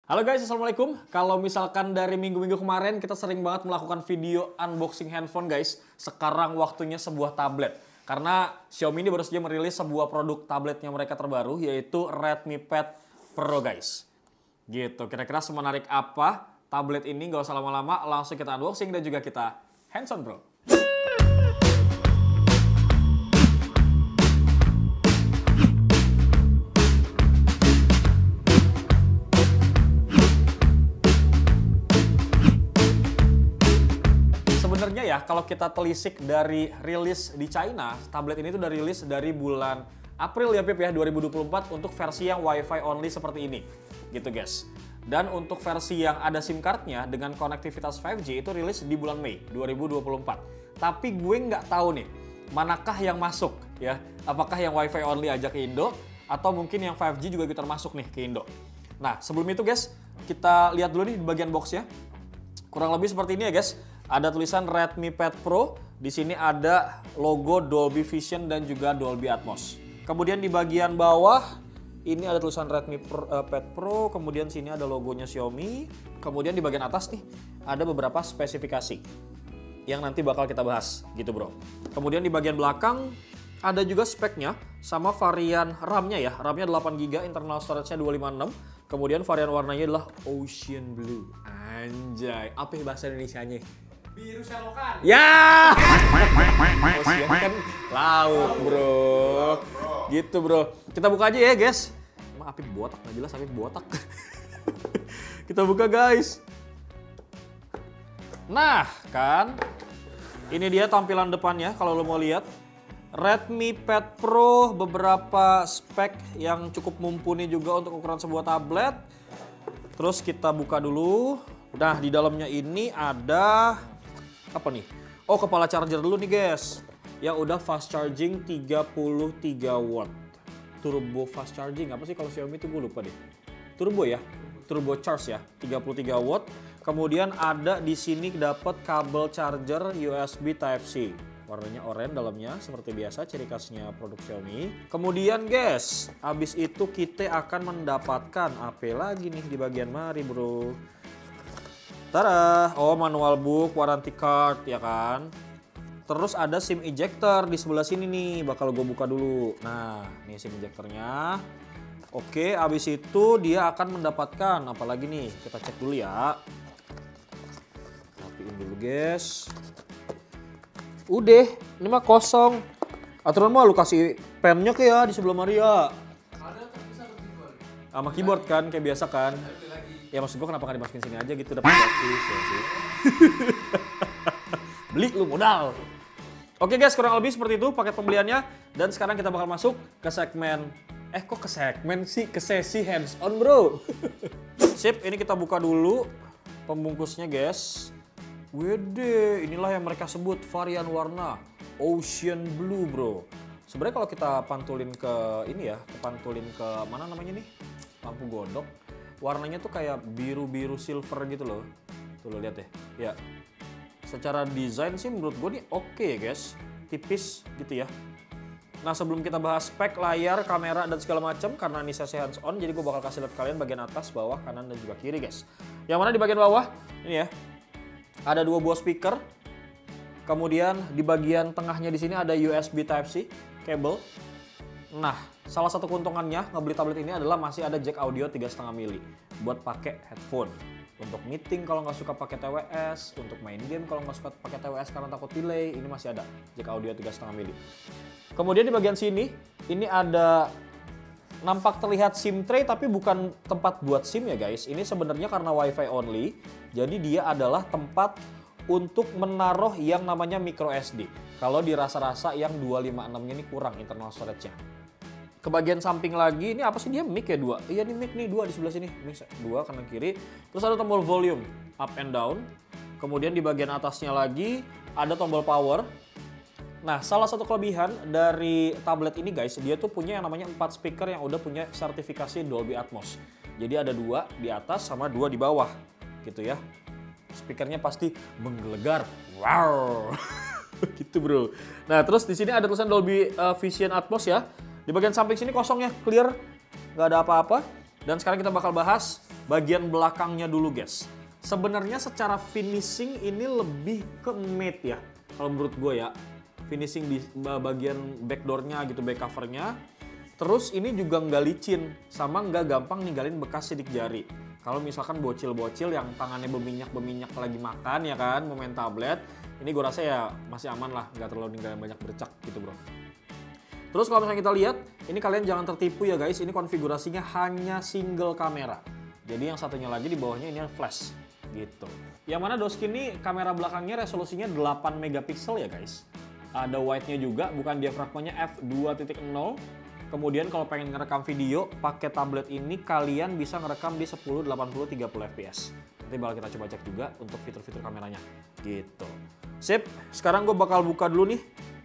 Halo guys, assalamualaikum. Kalau misalkan dari minggu-minggu kemarin kita sering banget melakukan video unboxing handphone guys. Sekarang waktunya sebuah tablet. Karena Xiaomi ini baru saja merilis sebuah produk tabletnya mereka terbaru, yaitu Redmi Pad Pro guys. Gitu, kira-kira semenarik apa tablet ini? Gak usah lama-lama, langsung kita unboxing dan juga kita hands on bro. Sebenarnya ya, kalau kita telisik dari rilis di China, tablet ini tuh udah rilis dari bulan April ya Pip ya, 2024 untuk versi yang Wi-Fi only seperti ini. Gitu guys. Dan untuk versi yang ada SIM cardnya dengan konektivitas 5G itu rilis di bulan Mei 2024. Tapi gue nggak tahu nih, manakah yang masuk ya. Apakah yang Wi-Fi only aja ke Indo, atau mungkin yang 5G juga kita masuk nih ke Indo. Nah sebelum itu guys, kita lihat dulu nih di bagian boxnya. Kurang lebih seperti ini ya guys. Ada tulisan Redmi Pad Pro, di sini ada logo Dolby Vision dan juga Dolby Atmos. Kemudian di bagian bawah ini ada tulisan Redmi Pad Pro, kemudian sini ada logonya Xiaomi. Kemudian di bagian atas nih ada beberapa spesifikasi yang nanti bakal kita bahas gitu bro. Kemudian di bagian belakang ada juga speknya sama varian RAM-nya ya. RAM-nya 8GB, internal storage-nya 256. Kemudian varian warnanya adalah Ocean Blue. Anjay, apa bahasa Indonesianya? Biru selokan. Ya. Ocean kan laut bro. Gitu bro. Kita buka aja ya guys. Emang Apip botak, nggak jelas Apip botak. Kita buka guys. Nah kan, ini dia tampilan depannya kalau lo mau lihat. Redmi Pad Pro, beberapa spek yang cukup mumpuni juga untuk ukuran sebuah tablet. Terus kita buka dulu. Nah di dalamnya ini ada apa nih? Oh, kepala charger dulu nih guys. Yang udah fast charging 33 watt. Turbo fast charging apa sih kalau Xiaomi itu gue lupa deh. Turbo ya? Turbo charge ya, 33 watt. Kemudian ada di sini dapat kabel charger USB Type-C. Warnanya oranye dalamnya seperti biasa, ciri khasnya produk Xiaomi. Kemudian guys, habis itu kita akan mendapatkan apa lagi nih di bagian mari bro. Tada! Oh, manual book, warranty card ya kan. Terus ada SIM ejector di sebelah sini nih, bakal gue buka dulu. Nah, ini SIM ejectornya. Oke, habis itu dia akan mendapatkan apalagi nih, kita cek dulu ya. Rapiin dulu guys. Udah, ini mah kosong. Aturan mah lu kasih pennya ke ya di sebelah Maria. Ada terpisah atau keyboard? Sama keyboard kan, kayak biasa kan. Ya maksud gue kenapa gak dimasukin sini aja gitu, dapat gratis ya sih. Beli lu modal. Oke guys, kurang lebih seperti itu paket pembeliannya. Dan sekarang kita bakal masuk ke segmen, kok ke segmen sih? Ke sesi hands on bro. Sip, ini kita buka dulu pembungkusnya guys. Wede, inilah yang mereka sebut varian warna Ocean Blue bro. Sebenarnya kalau kita pantulin ke ini ya, pantulin ke mana namanya nih? Lampu godok. Warnanya tuh kayak biru-biru silver gitu loh. Tuh lo lihat deh. Ya. Secara desain sih menurut gue nih oke guys. Tipis gitu ya. Nah sebelum kita bahas spek, layar, kamera, dan segala macam, karena ini sesi hands on, jadi gue bakal kasih lihat kalian bagian atas, bawah, kanan, dan juga kiri guys. Yang mana di bagian bawah, ini ya. Ada dua buah speaker. Kemudian di bagian tengahnya di sini ada USB Type-C kabel. Nah, salah satu keuntungannya ngebeli tablet ini adalah masih ada jack audio 3,5 mili buat pakai headphone. Untuk meeting kalau nggak suka pakai TWS, untuk main game kalau nggak suka pakai TWS karena takut delay, ini masih ada jack audio 3,5 mili. Kemudian di bagian sini, ini ada nampak terlihat SIM tray tapi bukan tempat buat SIM ya guys. Ini sebenarnya karena Wi-Fi only, jadi dia adalah tempat untuk menaruh yang namanya micro SD. Kalau di rasa-rasa yang 256-nya ini kurang internal storage-nya. Ke bagian samping lagi, ini apa sih dia mic ya 2? Iya ini mic nih 2 di sebelah sini. Mic 2 kanan kiri. Terus ada tombol volume up and down. Kemudian di bagian atasnya lagi ada tombol power. Nah, salah satu kelebihan dari tablet ini guys, dia tuh punya yang namanya 4 speaker yang udah punya sertifikasi Dolby Atmos. Jadi ada 2 di atas sama 2 di bawah gitu ya. Speakernya pasti menggelegar. Wow. Gitu bro. Nah, terus di sini ada tulisan Dolby Vision Atmos ya. Di bagian samping sini kosong ya, clear, nggak ada apa-apa. Dan sekarang kita bakal bahas bagian belakangnya dulu guys. Sebenarnya secara finishing ini lebih ke matte ya, kalau menurut gue ya. Finishing di bagian backdoornya gitu, back covernya. Terus ini juga nggak licin, sama nggak gampang ninggalin bekas sidik jari. Kalau misalkan bocil-bocil yang tangannya berminyak lagi makan ya kan, mau main tablet, ini gue rasa ya masih aman lah, nggak terlalu ninggalin banyak bercak gitu bro. Terus kalau misalnya kita lihat, ini kalian jangan tertipu ya guys, ini konfigurasinya hanya single kamera. Jadi yang satunya lagi di bawahnya ini flash gitu. Yang mana Doski ini kamera belakangnya resolusinya 8 megapiksel ya guys. Ada wide-nya juga, bukan diafragmanya f2.0. Kemudian kalau pengen ngerekam video pakai tablet ini kalian bisa ngerekam di 10, 80, 30 fps. Nanti bakal kita coba cek juga untuk fitur-fitur kameranya gitu. Sip, sekarang gue bakal buka dulu nih.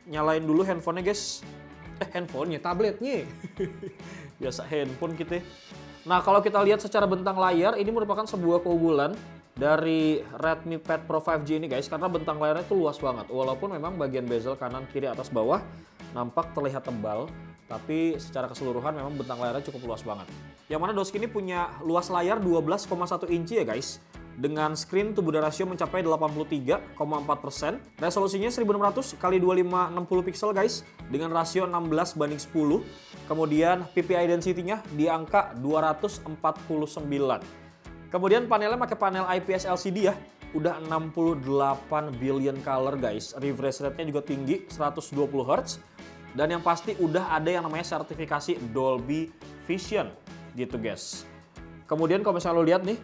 Nyalain dulu handphonenya guys. Handphonenya, tabletnya. Biasa handphone kita. Nah kalau kita lihat secara bentang layar, ini merupakan sebuah keunggulan dari Redmi Pad Pro 5G ini guys, karena bentang layarnya itu luas banget. Walaupun memang bagian bezel kanan, kiri, atas, bawah nampak terlihat tebal, tapi secara keseluruhan memang bentang layarnya cukup luas banget. Yang mana Doski ini punya luas layar 12,1 inci ya guys, dengan screen to body ratio mencapai 83,4%, resolusinya 1600 x 2560 pixel guys, dengan rasio 16:10, kemudian PPI density-nya di angka 249. Kemudian panelnya pakai panel IPS LCD ya, udah 68 billion color guys, refresh rate-nya juga tinggi 120 Hz, dan yang pasti udah ada yang namanya sertifikasi Dolby Vision gitu guys. Kemudian kalau misalnya lo lihat nih,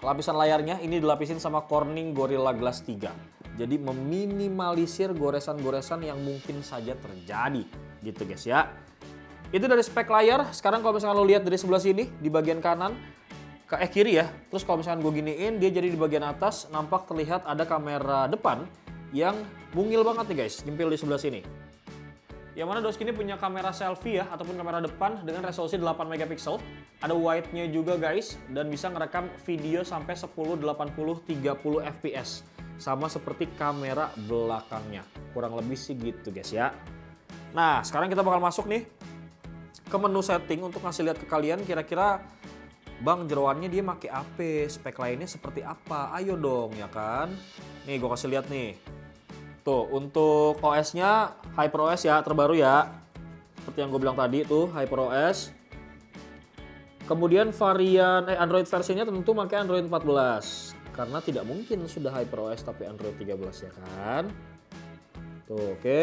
lapisan layarnya ini dilapisin sama Corning Gorilla Glass 3. Jadi meminimalisir goresan-goresan yang mungkin saja terjadi gitu guys ya. Itu dari spek layar. Sekarang kalau misalnya lo lihat dari sebelah sini di bagian kanan ke kiri ya. Terus kalau misalnya gue giniin, dia jadi di bagian atas nampak terlihat ada kamera depan yang mungil banget nih guys, nyempil di sebelah sini. Yang mana Doski ini punya kamera selfie ya, ataupun kamera depan dengan resolusi 8 megapiksel. Ada wide-nya juga guys, dan bisa ngerekam video sampai 10, 80, 30 fps. Sama seperti kamera belakangnya. Kurang lebih sih gitu guys ya. Nah, sekarang kita bakal masuk nih ke menu setting untuk ngasih lihat ke kalian kira-kira Bang jeroannya dia pakai apa, spek lainnya seperti apa. Ayo dong ya kan. Nih gue kasih lihat nih. Tuh, untuk OS-nya HyperOS ya, terbaru ya. Seperti yang gue bilang tadi tuh, HyperOS. Kemudian varian Android versinya tentu pakai Android 14. Karena tidak mungkin sudah HyperOS tapi Android 13 ya kan. Tuh, oke.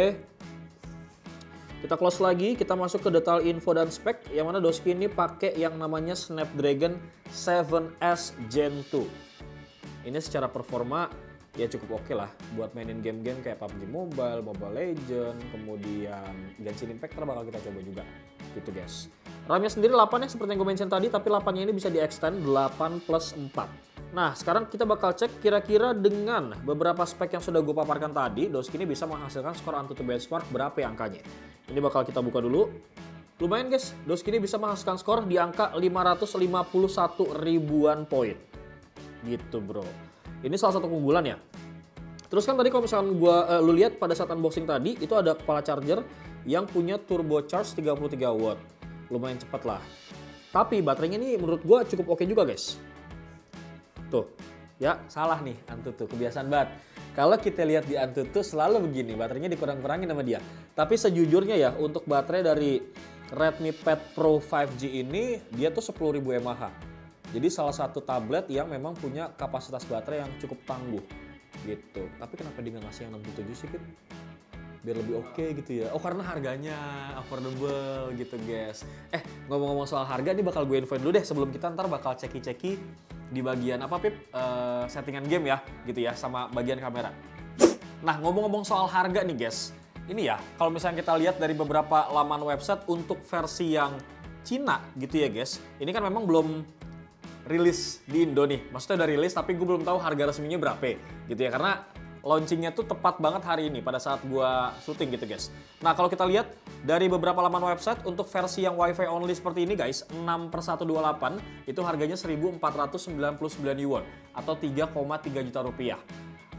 Kita close lagi, kita masuk ke detail info dan spek. Yang mana Doski ini pakai yang namanya Snapdragon 7S Gen 2. Ini secara performa ya cukup oke lah buat mainin game-game kayak PUBG Mobile, Mobile Legends, kemudian Genshin Impact bakal kita coba juga gitu guys. RAM-nya sendiri 8 ya seperti yang gue mention tadi, tapi 8-nya ini bisa di-extend 8+4. Nah sekarang kita bakal cek kira-kira dengan beberapa spek yang sudah gue paparkan tadi, Doski ini bisa menghasilkan skor AnTuTu benchmark berapa ya angkanya. Ini bakal kita buka dulu. Lumayan guys, Doski ini bisa menghasilkan skor di angka 551 ribuan poin gitu bro. Ini salah satu keunggulan ya. Terus kan tadi kalau misalkan lu lihat pada saat unboxing tadi, itu ada kepala charger yang punya turbo charge 33 watt. Lumayan cepat lah. Tapi baterainya ini menurut gua cukup oke juga guys. Tuh, ya salah nih AnTuTu, kebiasaan banget. Kalau kita lihat di AnTuTu selalu begini, baterainya dikurang-kurangin sama dia. Tapi sejujurnya ya, untuk baterai dari Redmi Pad Pro 5G ini, dia tuh 10.000 mAh. Jadi salah satu tablet yang memang punya kapasitas baterai yang cukup tangguh gitu. Tapi kenapa dia nggak ngasih yang 67 sih Kit? Biar lebih oke gitu ya. Oh karena harganya affordable gitu guys. Ngomong-ngomong soal harga ini bakal gue infoin dulu deh sebelum kita ntar bakal ceki-ceki di bagian apa Pip? Settingan game ya gitu ya sama bagian kamera. Nah ngomong-ngomong soal harga nih guys. Ini ya kalau misalnya kita lihat dari beberapa laman website untuk versi yang Cina gitu ya guys. Ini kan memang belum rilis di Indo nih, maksudnya udah rilis tapi gue belum tahu harga resminya berapa gitu ya, karena launchingnya tuh tepat banget hari ini pada saat gue syuting gitu guys. Nah kalau kita lihat dari beberapa laman website untuk versi yang WiFi only seperti ini guys, 6/128 itu harganya 1.499 yuan atau 3,3 juta rupiah.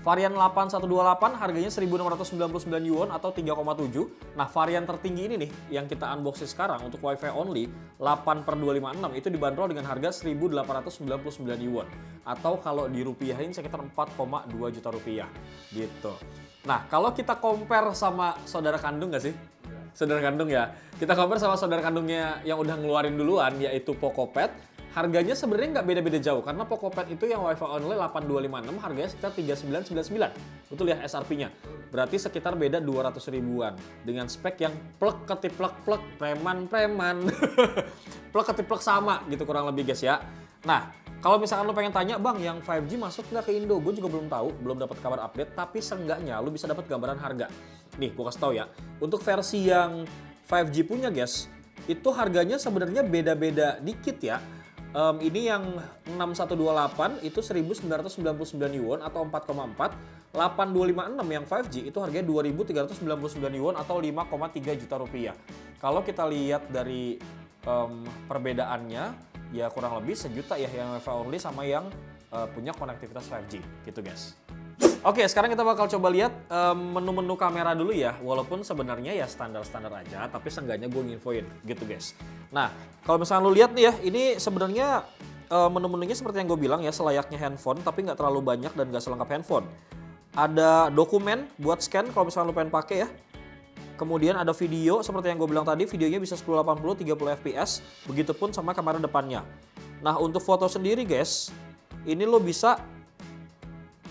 Varian 8128 harganya 1.699 yuan atau 3,7. Nah, varian tertinggi ini nih yang kita unboxing sekarang untuk Wi-Fi only 8/256 itu dibanderol dengan harga 1.899 yuan atau kalau dirupiahin sekitar 4,2 juta rupiah gitu. Nah, kalau kita compare sama saudara kandung nggak sih? Saudara kandung ya. Kita compare sama saudara kandungnya yang udah ngeluarin duluan yaitu Pocopet. Harganya sebenarnya nggak beda-beda jauh karena Pocopet itu yang Wi-Fi only 8256 harganya sekitar 3999. Betul ya SRP-nya. Berarti sekitar beda 200 ribuan dengan spek yang plek ketiplek plek preman. Plek ketiplek sama gitu kurang lebih guys ya. Nah, kalau misalkan lo pengen tanya, "Bang, yang 5G masuk nggak ke Indo?" Gue juga belum tahu, belum dapat kabar update, tapi seenggaknya lo bisa dapat gambaran harga. Nih, gue kasih tahu ya. Untuk versi yang 5G punya guys, itu harganya sebenarnya beda-beda dikit ya. Ini yang 6128 itu 1999 yuan atau 4,4. 8256 yang 5G itu harganya 2399 yuan atau 5,3 juta rupiah. Kalau kita lihat dari perbedaannya ya kurang lebih sejuta ya yang Wi-Fi only sama yang punya konektivitas 5G gitu guys. Oke, sekarang kita bakal coba lihat menu-menu kamera dulu ya. Walaupun sebenarnya ya standar-standar aja, tapi seenggaknya gue nginfoin gitu guys. Nah, kalau misalnya lu lihat nih ya, ini sebenarnya menu-menunya seperti yang gue bilang ya, selayaknya handphone, tapi nggak terlalu banyak dan nggak selengkap handphone. Ada dokumen buat scan kalau misalnya lu pengen pakai ya. Kemudian ada video seperti yang gue bilang tadi, videonya bisa 1080 30 fps, begitupun sama kamera depannya. Nah, untuk foto sendiri guys, ini lo bisa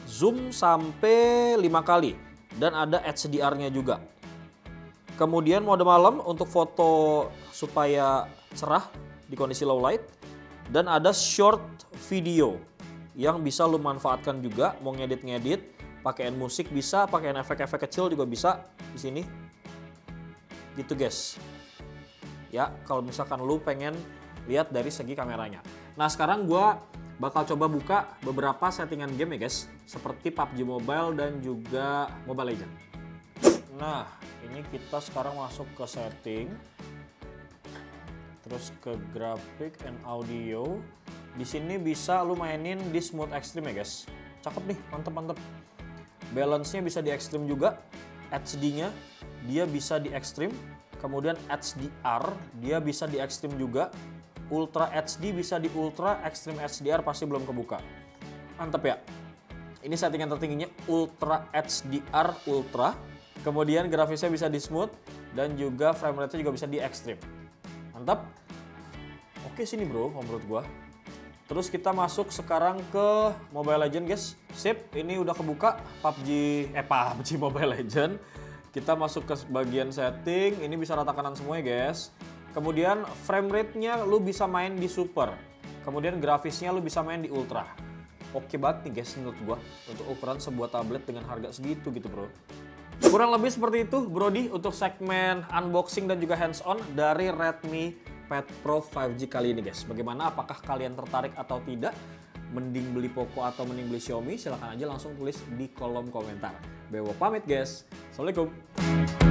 zoom sampai 5 kali dan ada HDR-nya juga. Kemudian mode malam untuk foto supaya cerah di kondisi low light dan ada short video yang bisa lu manfaatkan juga, mau ngedit-ngedit, pakaiin musik bisa, pakaiin efek-efek kecil juga bisa di sini. Gitu guys. Ya, kalau misalkan lu pengen lihat dari segi kameranya. Nah, sekarang gua bakal coba buka beberapa settingan game ya guys, seperti PUBG Mobile dan juga Mobile Legends. Nah, ini kita sekarang masuk ke setting, terus ke graphic and audio. Di sini bisa lu mainin di smooth extreme ya guys. Cakep nih, mantep. Balance-nya bisa di extreme juga, HD-nya dia bisa di extreme, kemudian HDR dia bisa di extreme juga. Ultra HD bisa di Ultra, Extreme HDR pasti belum kebuka. Mantep ya. Ini settingan tertingginya Ultra HDR Ultra. Kemudian grafisnya bisa di Smooth dan juga frame rate-nya juga bisa di Extreme. Mantap. Oke sini bro, menurut gua. Terus kita masuk sekarang ke Mobile Legends guys. Sip, ini udah kebuka PUBG Mobile Legends. Kita masuk ke bagian setting, ini bisa rata kanan semua ya guys. Kemudian frame rate-nya lu bisa main di super. Kemudian grafisnya lu bisa main di ultra. Oke banget nih guys menurut gua untuk ukuran sebuah tablet dengan harga segitu gitu bro. Kurang lebih seperti itu Brody untuk segmen unboxing dan juga hands on dari Redmi Pad Pro 5G kali ini guys. Bagaimana, apakah kalian tertarik atau tidak? Mending beli Poco atau mending beli Xiaomi? Silahkan aja langsung tulis di kolom komentar. Bewo pamit guys. Assalamualaikum.